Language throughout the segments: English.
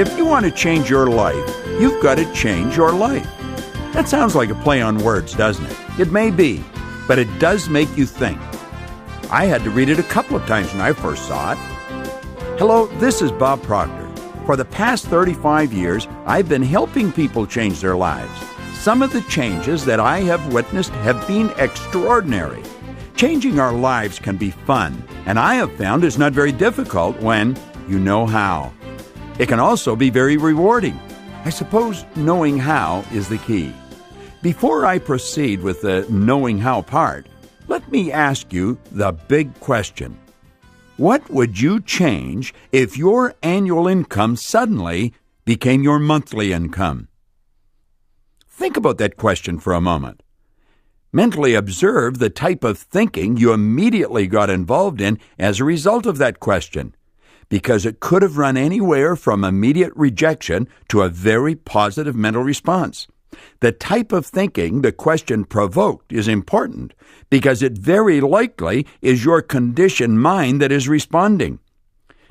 If you want to change your life, you've got to change your life. That sounds like a play on words, doesn't it? It may be, but it does make you think. I had to read it a couple of times when I first saw it. Hello, this is Bob Proctor. For the past 35 years, I've been helping people change their lives. Some of the changes that I have witnessed have been extraordinary. Changing our lives can be fun, and I have found it's not very difficult when you know how. It can also be very rewarding. I suppose knowing how is the key. Before I proceed with the knowing how part, let me ask you the big question. What would you change if your annual income suddenly became your monthly income? Think about that question for a moment. Mentally observe the type of thinking you immediately got involved in as a result of that question, because it could have run anywhere from immediate rejection to a very positive mental response. The type of thinking the question provoked is important because it very likely is your conditioned mind that is responding.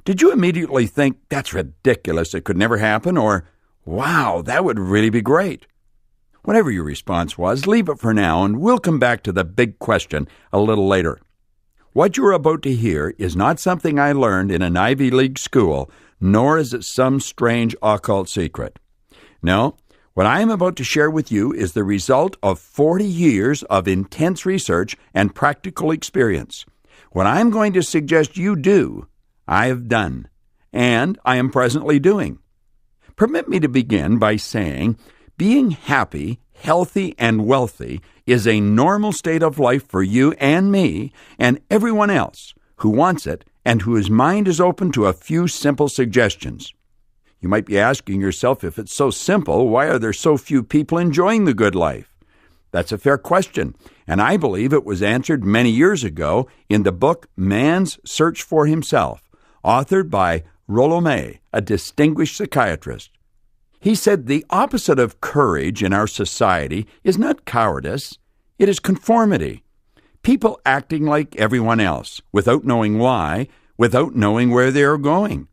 Did you immediately think, that's ridiculous, it could never happen, or, wow, that would really be great? Whatever your response was, leave it for now, and we'll come back to the big question a little later. What you're about to hear is not something I learned in an Ivy League school, nor is it some strange occult secret. No, what I am about to share with you is the result of 40 years of intense research and practical experience. What I'm going to suggest you do, I have done, and I am presently doing. Permit me to begin by saying, being happy, healthy, and wealthy is a normal state of life for you and me and everyone else who wants it and whose mind is open to a few simple suggestions. You might be asking yourself, if it's so simple, why are there so few people enjoying the good life? That's a fair question, and I believe it was answered many years ago in the book Man's Search for Himself, authored by Rollo May, a distinguished psychiatrist. He said the opposite of courage in our society is not cowardice, it is conformity. People acting like everyone else, without knowing why, without knowing where they are going.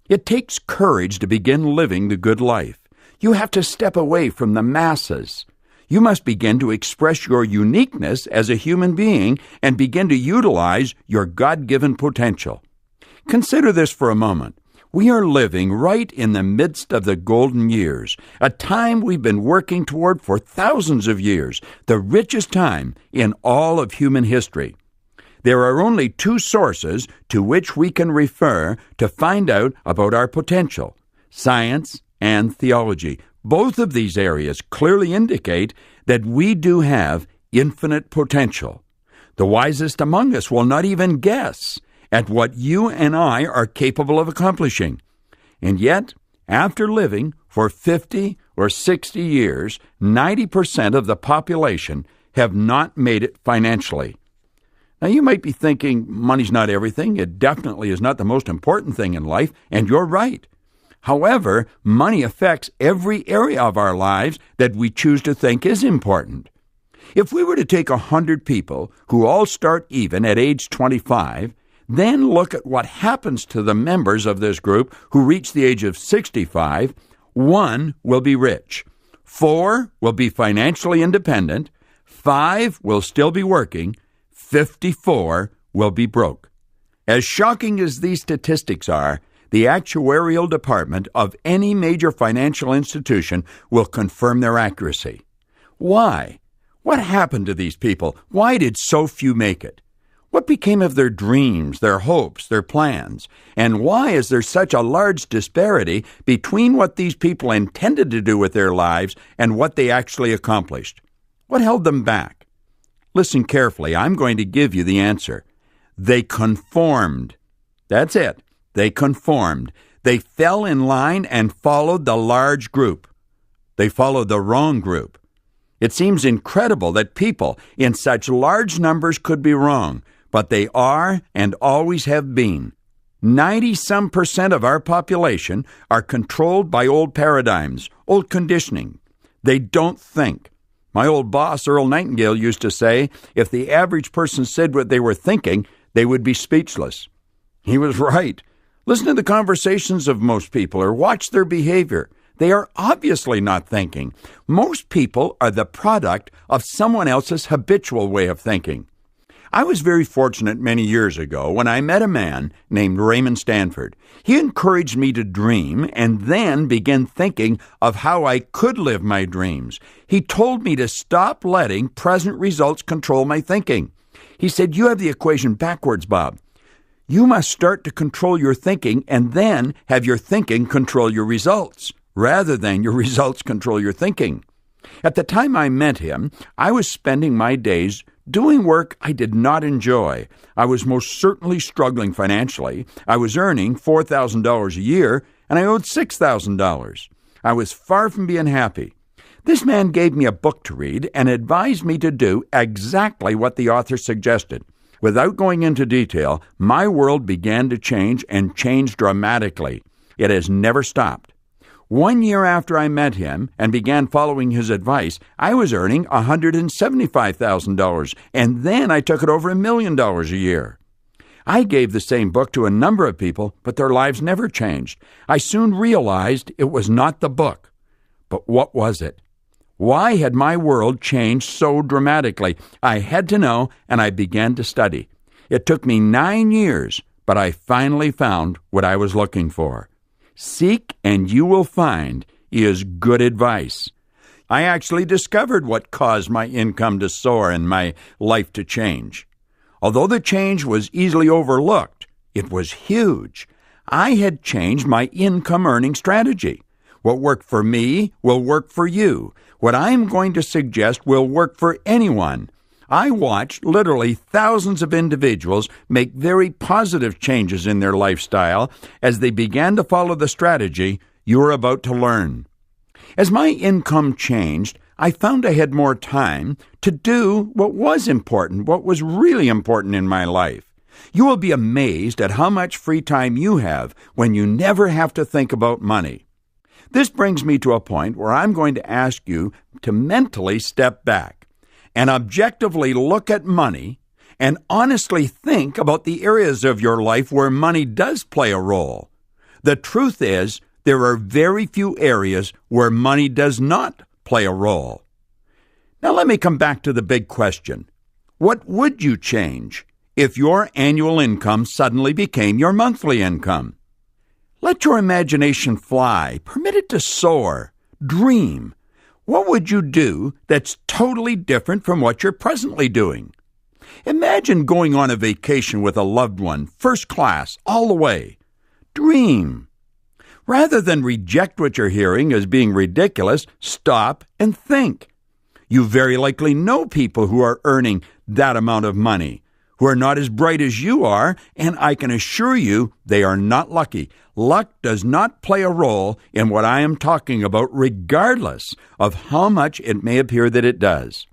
It takes courage to begin living the good life. You have to step away from the masses. You must begin to express your uniqueness as a human being and begin to utilize your God-given potential. Consider this for a moment. We are living right in the midst of the golden years, a time we've been working toward for thousands of years, the richest time in all of human history. There are only two sources to which we can refer to find out about our potential: science and theology. Both of these areas clearly indicate that we do have infinite potential. The wisest among us will not even guess at what you and I are capable of accomplishing. And yet, after living for 50 or 60 years, 90% of the population have not made it financially. Now, you might be thinking, money's not everything. It definitely is not the most important thing in life, and you're right. However, money affects every area of our lives that we choose to think is important. If we were to take 100 people who all start even at age 25, then look at what happens to the members of this group who reach the age of 65, 1 will be rich, 4 will be financially independent, 5 will still be working, 54 will be broke. As shocking as these statistics are, the actuarial department of any major financial institution will confirm their accuracy. Why? What happened to these people? Why did so few make it? What became of their dreams, their hopes, their plans? And why is there such a large disparity between what these people intended to do with their lives and what they actually accomplished? What held them back? Listen carefully. I'm going to give you the answer. They conformed. That's it. They conformed. They fell in line and followed the large group. They followed the wrong group. It seems incredible that people in such large numbers could be wrong, but they are and always have been. 90-some% of our population are controlled by old paradigms, old conditioning. They don't think. My old boss, Earl Nightingale, used to say, if the average person said what they were thinking, they would be speechless. He was right. Listen to the conversations of most people or watch their behavior. They are obviously not thinking. Most people are the product of someone else's habitual way of thinking. I was very fortunate many years ago when I met a man named Raymond Stanford. He encouraged me to dream and then began thinking of how I could live my dreams. He told me to stop letting present results control my thinking. He said, "You have the equation backwards, Bob. You must start to control your thinking and then have your thinking control your results, rather than your results control your thinking." At the time I met him, I was spending my days doing work I did not enjoy. I was most certainly struggling financially. I was earning $4,000 a year, and I owed $6,000. I was far from being happy. This man gave me a book to read and advised me to do exactly what the author suggested. Without going into detail, my world began to change and change dramatically. It has never stopped. 1 year after I met him and began following his advice, I was earning $175,000, and then I took it over $1 million a year. I gave the same book to a number of people, but their lives never changed. I soon realized it was not the book. But what was it? Why had my world changed so dramatically? I had to know, and I began to study. It took me 9 years, but I finally found what I was looking for. Seek and you will find is good advice. I actually discovered what caused my income to soar and my life to change. Although the change was easily overlooked, it was huge. I had changed my income earning strategy. What worked for me will work for you. What I am going to suggest will work for anyone. I watched literally thousands of individuals make very positive changes in their lifestyle as they began to follow the strategy you are about to learn. As my income changed, I found I had more time to do what was important, what was really important in my life. You will be amazed at how much free time you have when you never have to think about money. This brings me to a point where I'm going to ask you to mentally step back and objectively look at money and honestly think about the areas of your life where money does play a role. The truth is, there are very few areas where money does not play a role. Now let me come back to the big question. What would you change if your annual income suddenly became your monthly income? Let your imagination fly. Permit it to soar. Dream. What would you do that's totally different from what you're presently doing? Imagine going on a vacation with a loved one, first class, all the way. Dream. Rather than reject what you're hearing as being ridiculous, stop and think. You very likely know people who are earning that amount of money, who are not as bright as you are, and I can assure you they are not lucky. Luck does not play a role in what I am talking about, regardless of how much it may appear that it does.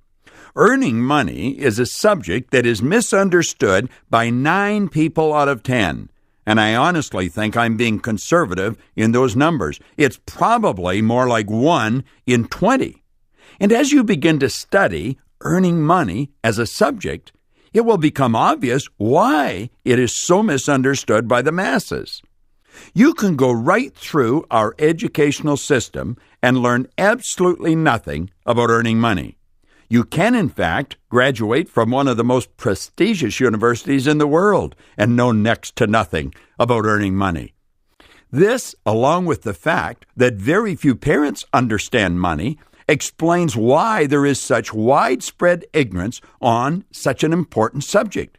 Earning money is a subject that is misunderstood by 9 people out of 10. And I honestly think I'm being conservative in those numbers. It's probably more like 1 in 20. And as you begin to study earning money as a subject, it will become obvious why it is so misunderstood by the masses. You can go right through our educational system and learn absolutely nothing about earning money. You can, in fact, graduate from one of the most prestigious universities in the world and know next to nothing about earning money. This, along with the fact that very few parents understand money, explains why there is such widespread ignorance on such an important subject.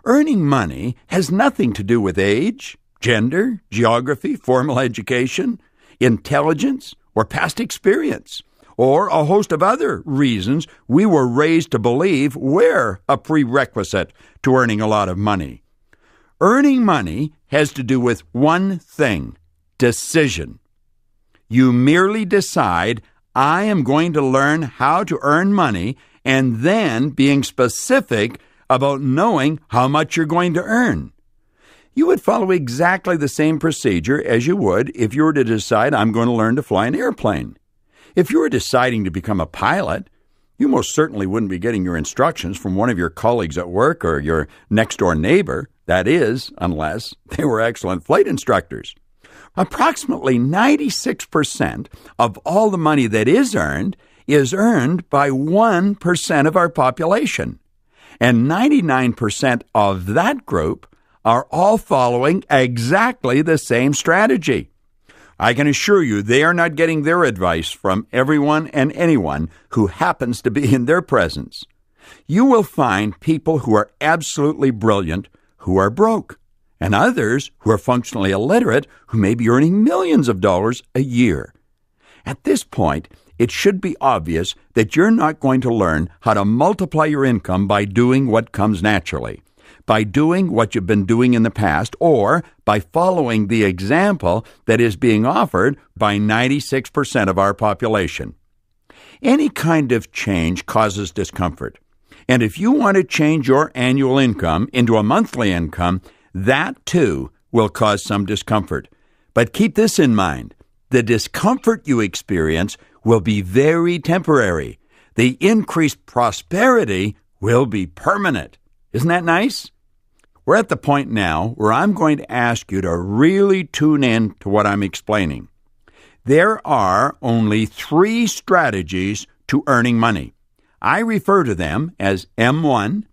Earning money has nothing to do with age, gender, geography, formal education, intelligence, or past experience, or a host of other reasons we were raised to believe were a prerequisite to earning a lot of money. Earning money has to do with one thing: decision. You merely decide, I am going to learn how to earn money, and then being specific about knowing how much you're going to earn. You would follow exactly the same procedure as you would if you were to decide, I'm going to learn to fly an airplane. If you were deciding to become a pilot, you most certainly wouldn't be getting your instructions from one of your colleagues at work or your next-door neighbor. That is, unless they were excellent flight instructors. Approximately 96% of all the money that is earned by 1% of our population. And 99% of that group are all following exactly the same strategy. I can assure you they are not getting their advice from everyone and anyone who happens to be in their presence. You will find people who are absolutely brilliant who are broke, and others who are functionally illiterate who may be earning millions of dollars a year. At this point, it should be obvious that you're not going to learn how to multiply your income by doing what comes naturally, by doing what you've been doing in the past, or by following the example that is being offered by 96% of our population. Any kind of change causes discomfort. And if you want to change your annual income into a monthly income, that too will cause some discomfort. But keep this in mind. The discomfort you experience will be very temporary. The increased prosperity will be permanent. Isn't that nice? We're at the point now where I'm going to ask you to really tune in to what I'm explaining. There are only 3 strategies to earning money. I refer to them as M1,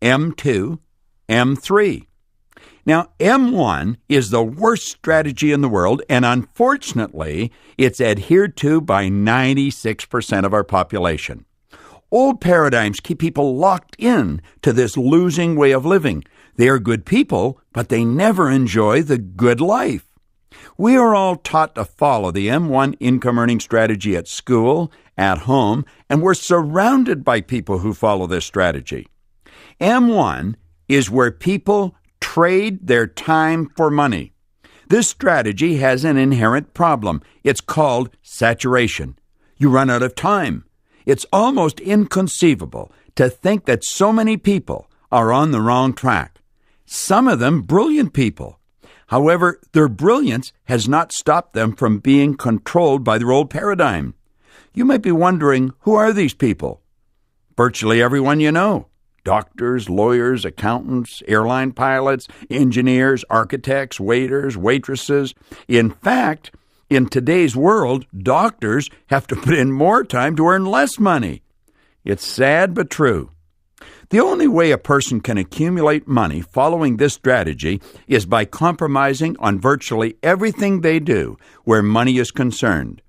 M2, M3. Now, M1 is the worst strategy in the world, and unfortunately, it's adhered to by 96% of our population. Old paradigms keep people locked in to this losing way of living. They are good people, but they never enjoy the good life. We are all taught to follow the M1 income earning strategy at school, at home, and we're surrounded by people who follow this strategy. M1 is where people trade their time for money. This strategy has an inherent problem. It's called saturation. You run out of time. It's almost inconceivable to think that so many people are on the wrong track. Some of them brilliant people. However, their brilliance has not stopped them from being controlled by their old paradigm. You might be wondering, who are these people? Virtually everyone you know. Doctors, lawyers, accountants, airline pilots, engineers, architects, waiters, waitresses. In fact, in today's world, doctors have to put in more time to earn less money. It's sad but true. The only way a person can accumulate money following this strategy is by compromising on virtually everything they do where money is concerned.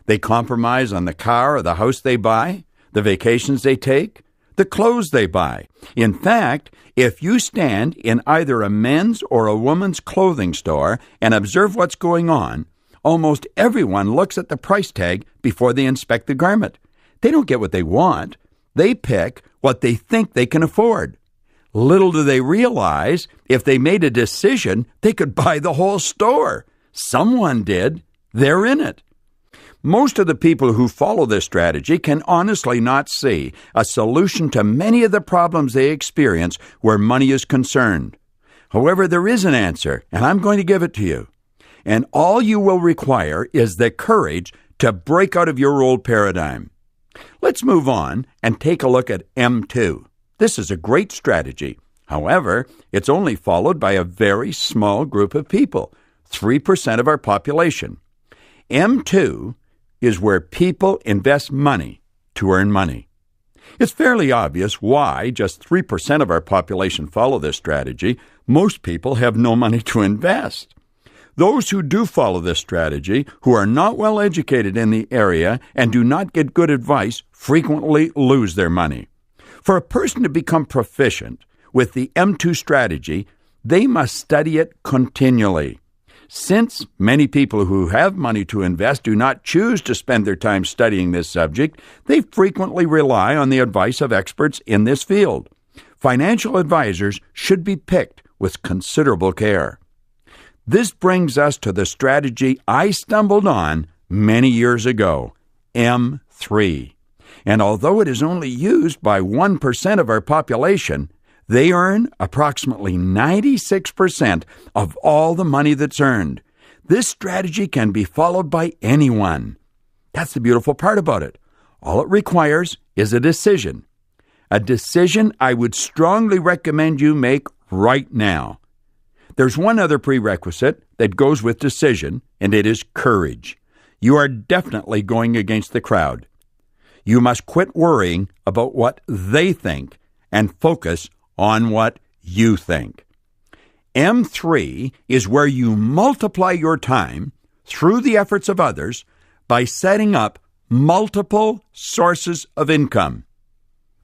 They compromise on the car or the house they buy, the vacations they take, the clothes they buy. In fact, if you stand in either a men's or a woman's clothing store and observe what's going on, almost everyone looks at the price tag before they inspect the garment. They don't get what they want. They pick what they think they can afford. Little do they realize, if they made a decision, they could buy the whole store. Someone did. They're in it. Most of the people who follow this strategy can honestly not see a solution to many of the problems they experience where money is concerned. However, there is an answer, and I'm going to give it to you. And all you will require is the courage to break out of your old paradigm. Let's move on and take a look at M2. This is a great strategy. However, it's only followed by a very small group of people, 3% of our population. M2 is where people invest money to earn money. It's fairly obvious why just 3% of our population follow this strategy. Most people have no money to invest. Those who do follow this strategy, who are not well educated in the area and do not get good advice, frequently lose their money. For a person to become proficient with the M2 strategy, they must study it continually. Since many people who have money to invest do not choose to spend their time studying this subject, they frequently rely on the advice of experts in this field. Financial advisors should be picked with considerable care. This brings us to the strategy I stumbled on many years ago, M3. And although it is only used by 1% of our population, they earn approximately 96% of all the money that's earned. This strategy can be followed by anyone. That's the beautiful part about it. All it requires is a decision. A decision I would strongly recommend you make right now. There's one other prerequisite that goes with decision, and it is courage. You are definitely going against the crowd. You must quit worrying about what they think and focus on what you think. M3 is where you multiply your time through the efforts of others by setting up multiple sources of income.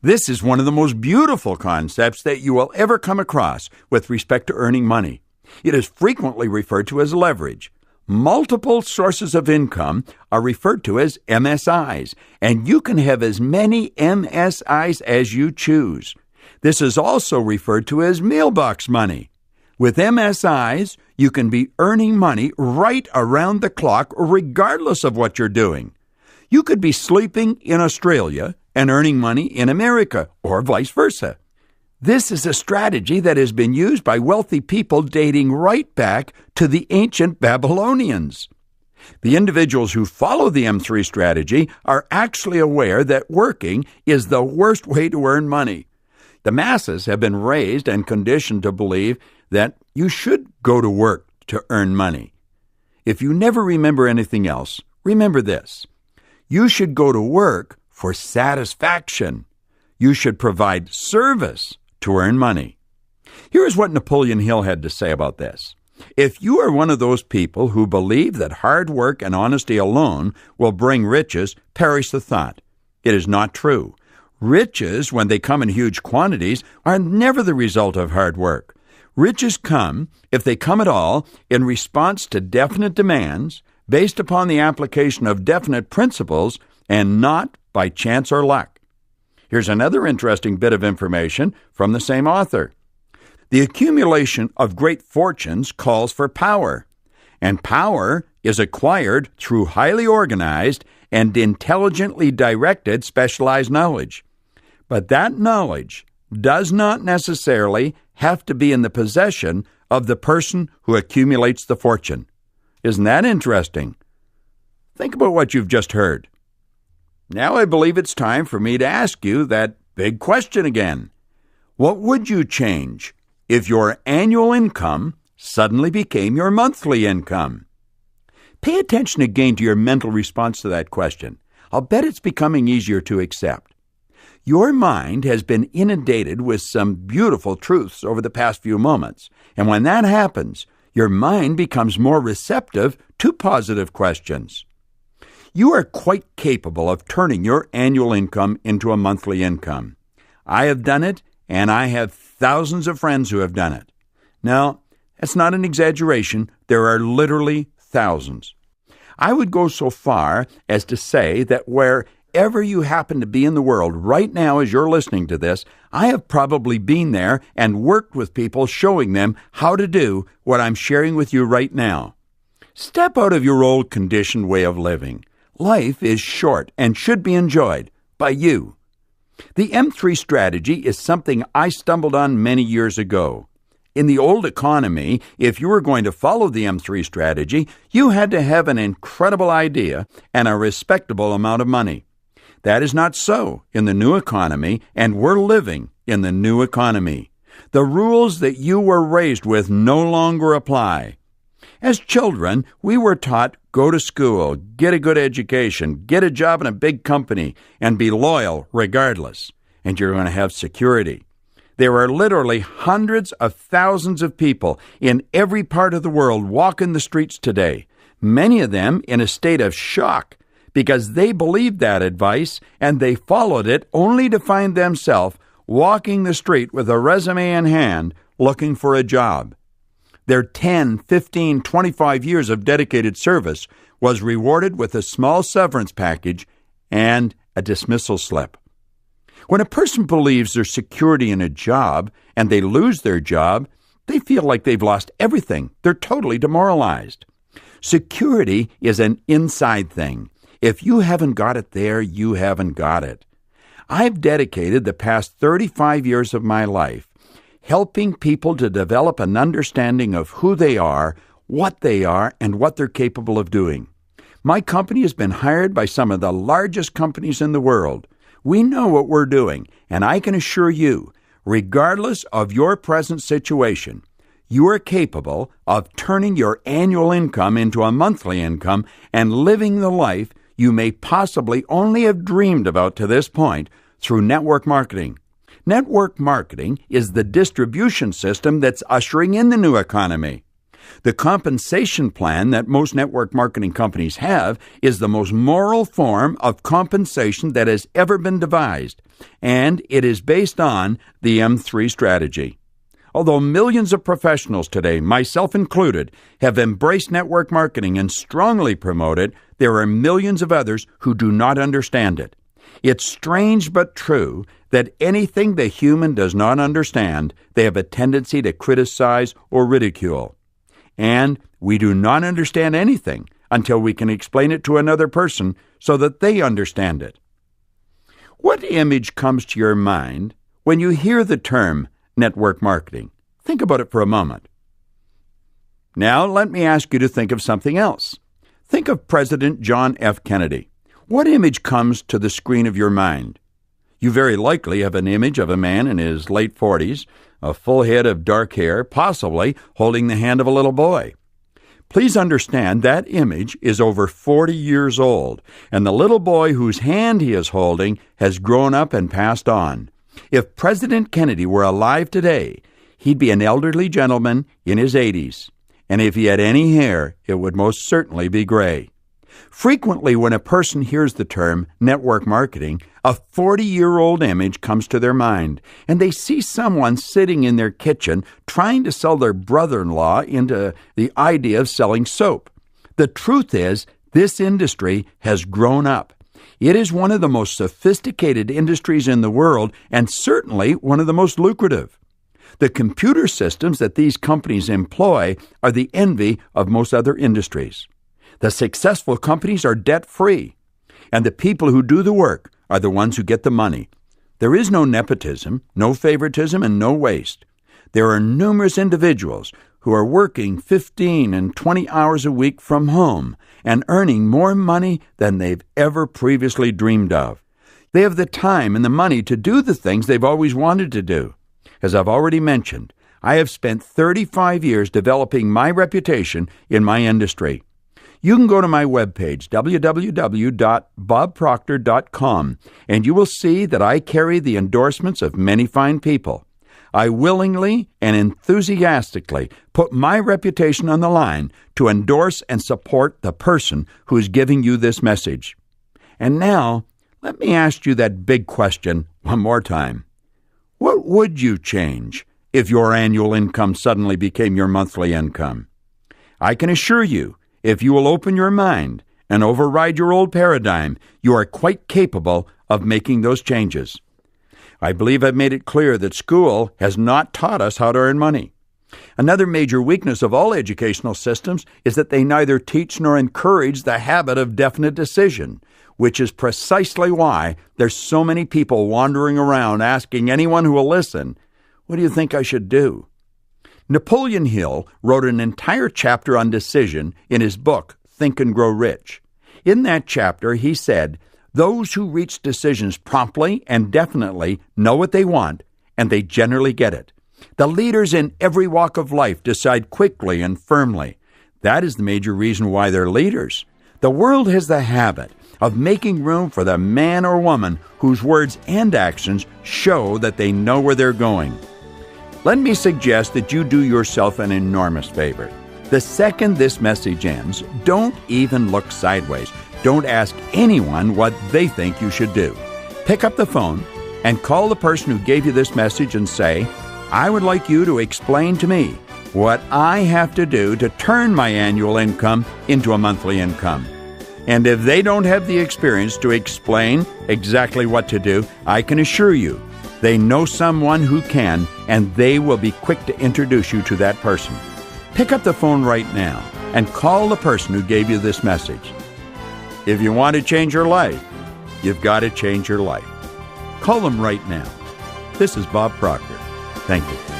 This is one of the most beautiful concepts that you will ever come across with respect to earning money. It is frequently referred to as leverage. Multiple sources of income are referred to as MSIs, and you can have as many MSIs as you choose. This is also referred to as mailbox money. With MSIs, you can be earning money right around the clock, regardless of what you're doing. You could be sleeping in Australia and earning money in America, or vice versa. This is a strategy that has been used by wealthy people dating right back to the ancient Babylonians. The individuals who follow the M3 strategy are actually aware that working is the worst way to earn money. The masses have been raised and conditioned to believe that you should go to work to earn money. If you never remember anything else, remember this. You should go to work for satisfaction. You should provide service to earn money. Here is what Napoleon Hill had to say about this. If you are one of those people who believe that hard work and honesty alone will bring riches, perish the thought. It is not true. Riches, when they come in huge quantities, are never the result of hard work. Riches come, if they come at all, in response to definite demands, based upon the application of definite principles, and not by chance or luck. Here's another interesting bit of information from the same author. The accumulation of great fortunes calls for power, and power is acquired through highly organized and intelligently directed specialized knowledge. But that knowledge does not necessarily have to be in the possession of the person who accumulates the fortune. Isn't that interesting? Think about what you've just heard. Now I believe it's time for me to ask you that big question again. What would you change if your annual income suddenly became your monthly income? Pay attention again to your mental response to that question. I'll bet it's becoming easier to accept. Your mind has been inundated with some beautiful truths over the past few moments, and when that happens, your mind becomes more receptive to positive questions. You are quite capable of turning your annual income into a monthly income. I have done it, and I have thousands of friends who have done it. Now, that's not an exaggeration. There are literally thousands. I would go so far as to say that wherever you happen to be in the world right now as you're listening to this, I have probably been there and worked with people showing them how to do what I'm sharing with you right now. Step out of your old conditioned way of living. Life is short and should be enjoyed by you. The M3 strategy is something I stumbled on many years ago. In the old economy, if you were going to follow the M3 strategy, you had to have an incredible idea and a respectable amount of money. That is not so in the new economy, and we're living in the new economy. The rules that you were raised with no longer apply. As children, we were taught, go to school, get a good education, get a job in a big company, and be loyal regardless, and you're going to have security. There are literally hundreds of thousands of people in every part of the world walking the streets today, many of them in a state of shock because they believed that advice and they followed it only to find themselves walking the street with a resume in hand looking for a job. Their 10, 15, 25 years of dedicated service was rewarded with a small severance package and a dismissal slip. When a person believes there's security in a job and they lose their job, they feel like they've lost everything. They're totally demoralized. Security is an inside thing. If you haven't got it there, you haven't got it. I've dedicated the past 35 years of my life helping people to develop an understanding of who they are, what they are, and what they're capable of doing. My company has been hired by some of the largest companies in the world. We know what we're doing, and I can assure you, regardless of your present situation, you are capable of turning your annual income into a monthly income and living the life you may possibly only have dreamed about to this point through network marketing. Network marketing is the distribution system that's ushering in the new economy. The compensation plan that most network marketing companies have is the most moral form of compensation that has ever been devised, and it is based on the M3 strategy. Although millions of professionals today, myself included, have embraced network marketing and strongly promote it, there are millions of others who do not understand it. It's strange but true that anything the human does not understand, they have a tendency to criticize or ridicule. And we do not understand anything until we can explain it to another person so that they understand it. What image comes to your mind when you hear the term network marketing? Think about it for a moment. Now, let me ask you to think of something else. Think of President John F. Kennedy. What image comes to the screen of your mind? You very likely have an image of a man in his late 40s, a full head of dark hair, possibly holding the hand of a little boy. Please understand that image is over 40 years old, and the little boy whose hand he is holding has grown up and passed on. If President Kennedy were alive today, he'd be an elderly gentleman in his 80s, and if he had any hair, it would most certainly be gray. Frequently, when a person hears the term network marketing, a 40-year-old image comes to their mind, and they see someone sitting in their kitchen trying to sell their brother-in-law into the idea of selling soap. The truth is, this industry has grown up. It is one of the most sophisticated industries in the world, and certainly one of the most lucrative. The computer systems that these companies employ are the envy of most other industries. The successful companies are debt-free, and the people who do the work are the ones who get the money. There is no nepotism, no favoritism, and no waste. There are numerous individuals who are working 15 and 20 hours a week from home and earning more money than they've ever previously dreamed of. They have the time and the money to do the things they've always wanted to do. As I've already mentioned, I have spent 35 years developing my reputation in my industry. You can go to my webpage, www.bobproctor.com, and you will see that I carry the endorsements of many fine people. I willingly and enthusiastically put my reputation on the line to endorse and support the person who is giving you this message. And now, let me ask you that big question one more time. What would you change if your annual income suddenly became your monthly income? I can assure you, if you will open your mind and override your old paradigm, you are quite capable of making those changes. I believe I've made it clear that school has not taught us how to earn money. Another major weakness of all educational systems is that they neither teach nor encourage the habit of definite decision, which is precisely why there's so many people wandering around asking anyone who will listen, "What do you think I should do?" Napoleon Hill wrote an entire chapter on decision in his book, Think and Grow Rich. In that chapter, he said, "Those who reach decisions promptly and definitely know what they want, and they generally get it. The leaders in every walk of life decide quickly and firmly. That is the major reason why they're leaders. The world has the habit of making room for the man or woman whose words and actions show that they know where they're going." Let me suggest that you do yourself an enormous favor. The second this message ends, don't even look sideways. Don't ask anyone what they think you should do. Pick up the phone and call the person who gave you this message and say, "I would like you to explain to me what I have to do to turn my annual income into a monthly income." And if they don't have the experience to explain exactly what to do, I can assure you, they know someone who can, and they will be quick to introduce you to that person. Pick up the phone right now and call the person who gave you this message. If you want to change your life, you've got to change your life. Call them right now. This is Bob Proctor. Thank you.